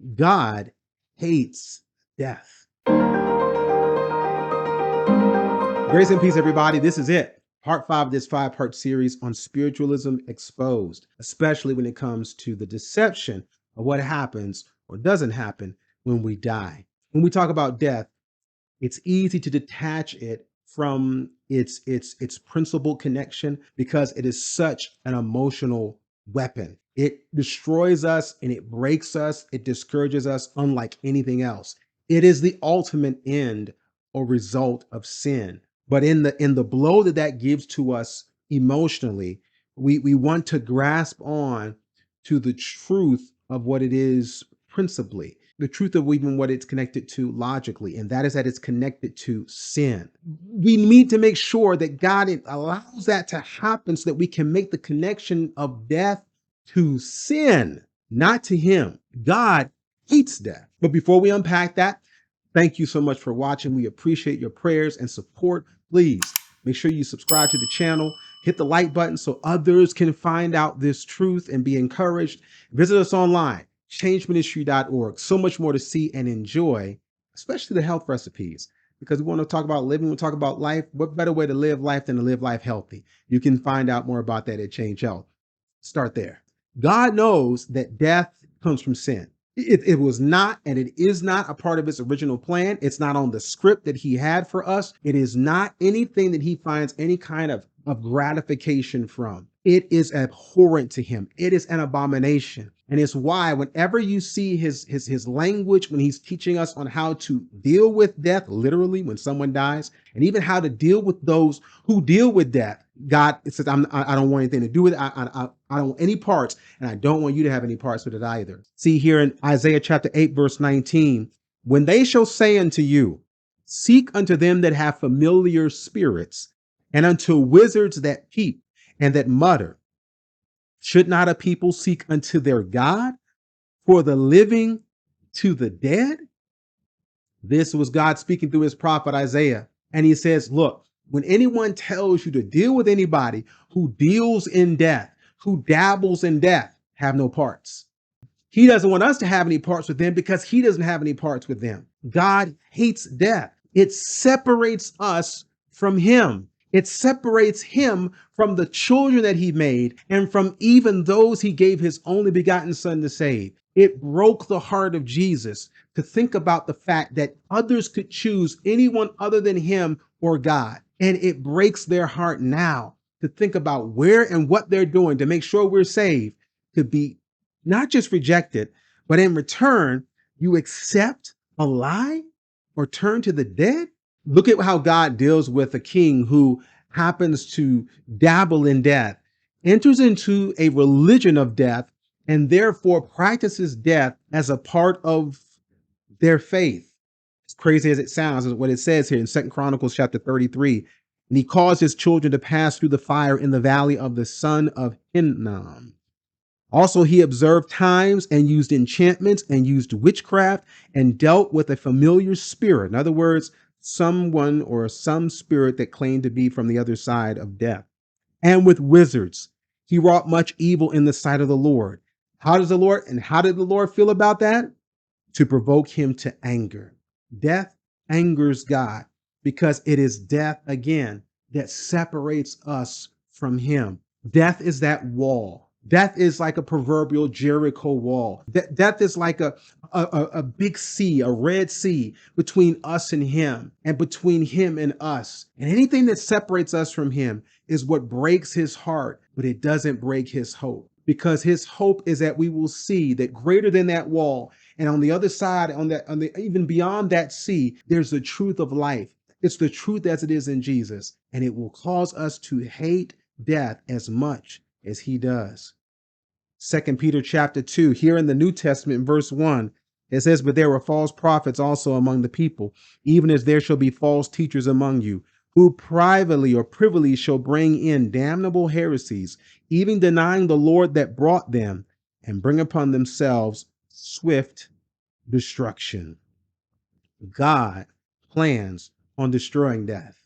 God hates death. Grace and peace, everybody. This is it. Part 5 of this 5-part series on spiritualism exposed, especially when it comes to the deception of what happens or doesn't happen when we die. When we talk about death, it's easy to detach it from its principal connection because it is such an emotional weapon. It destroys us and it breaks us. It discourages us unlike anything else. It is the ultimate end or result of sin. But in the blow that gives to us emotionally, we want to grasp on to the truth of what it is principally, the truth of even what it's connected to logically, and that is that it's connected to sin. We need to make sure that God allows that to happen so that we can make the connection of death to sin, not to Him. God hates death. But before we unpack that, thank you so much for watching. We appreciate your prayers and support. Please make sure you subscribe to the channel, hit the like button so others can find out this truth and be encouraged. Visit us online, changeministry.org. So much more to see and enjoy, especially the health recipes, because we want to talk about living, we talk about life. What better way to live life than to live life healthy? You can find out more about that at Change Health. Start there. God knows that death comes from sin. It was not, and it is not a part of his original plan. It's not on the script that he had for us. It is not anything that he finds any kind of gratification from. It is abhorrent to him. It is an abomination. And it's why whenever you see his language, when he's teaching us on how to deal with death, literally when someone dies, and even how to deal with those who deal with death, God says, I don't want anything to do with it. I don't want any parts, and I don't want you to have any parts with it either. See here in Isaiah chapter 8, verse 19, when they shall say unto you, seek unto them that have familiar spirits, and unto wizards that peep and that mutter, should not a people seek unto their God, for the living to the dead? This was God speaking through his prophet Isaiah. And he says, look, when anyone tells you to deal with anybody who deals in death, who dabbles in death, have no parts. He doesn't want us to have any parts with them because he doesn't have any parts with them. God hates death. It separates us from him. It separates him from the children that he made and from even those he gave his only begotten son to save. It broke the heart of Jesus to think about the fact that others could choose anyone other than him or God. And it breaks their heart now to think about where and what they're doing to make sure we're saved, to be not just rejected, but in return, you accept a lie or turn to the dead. Look at how God deals with a king who happens to dabble in death, enters into a religion of death, and therefore practices death as a part of their faith. As crazy as it sounds, is what it says here in 2 Chronicles chapter 33. And he caused his children to pass through the fire in the valley of the son of Hinnom. Also, he observed times and used enchantments and used witchcraft and dealt with a familiar spirit. In other words, someone or some spirit that claimed to be from the other side of death. And with wizards, he wrought much evil in the sight of the Lord. How did the Lord feel about that? To provoke him to anger. Death angers God because it is death, again, that separates us from him. Death is that wall. Death is like a proverbial Jericho wall. Death is like a big sea, a red sea between us and him and between him and us. And anything that separates us from him is what breaks his heart, but it doesn't break his hope, because his hope is that we will see that greater than that wall, and on the other side, even beyond that sea, there's the truth of life. It's the truth as it is in Jesus, and it will cause us to hate death as much as he does. 2 Peter chapter 2, here in the New Testament, verse 1, it says, but there were false prophets also among the people, even as there shall be false teachers among you, who privately or privily shall bring in damnable heresies, even denying the Lord that brought them, and bring upon themselves swift destruction. God plans on destroying death.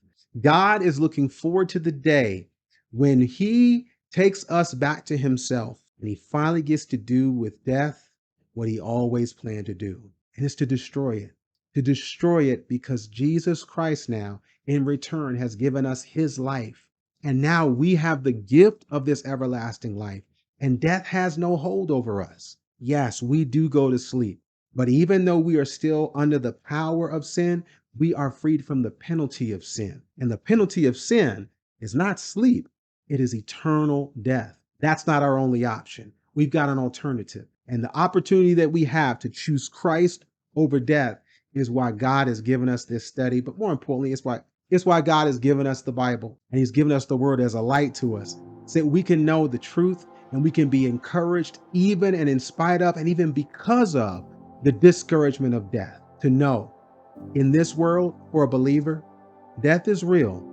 God is looking forward to the day when he takes us back to himself and he finally gets to do with death what he always planned to do, and it's to destroy it. To destroy it because Jesus Christ now, in return, has given us his life. And now we have the gift of this everlasting life, and death has no hold over us. Yes, we do go to sleep, but even though we are still under the power of sin, we are freed from the penalty of sin. And the penalty of sin is not sleep, it is eternal death. That's not our only option. We've got an alternative. And the opportunity that we have to choose Christ over death is why God has given us this study. But more importantly, it's why God has given us the Bible, and he's given us the word as a light to us so that we can know the truth and we can be encouraged even and in spite of and even because of the discouragement of death. To know in this world for a believer, death is real,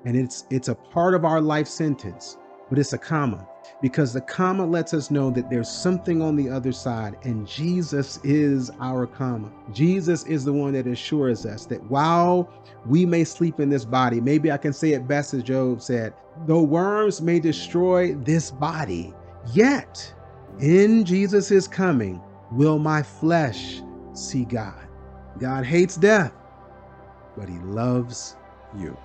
and it's a part of our life sentence, but it's a comma, because the comma lets us know that there's something on the other side, and Jesus is our comma. Jesus is the one that assures us that while we may sleep in this body, maybe I can say it best as Job said, though worms may destroy this body, yet in Jesus' coming will my flesh see God. God hates death, but he loves you.